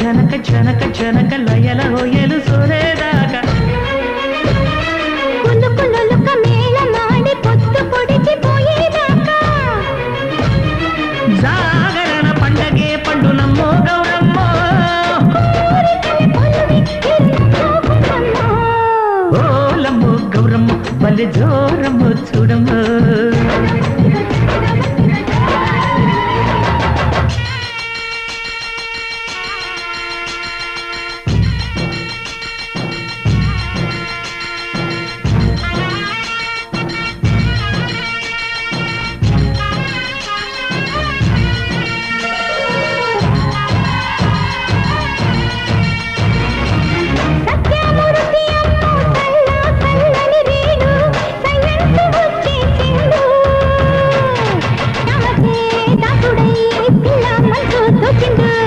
జనక జనక జనక లయల హోయలు సోరేదాకా కులుకులుక మేళమాడి పొత్తు పొడిచిపోయేదాకా జాగరణ పండగే పండునమ్మో గౌరమ్మో ఓలమ్మో గౌరమ్మ బలి జోరమ్మో చూడమ్మో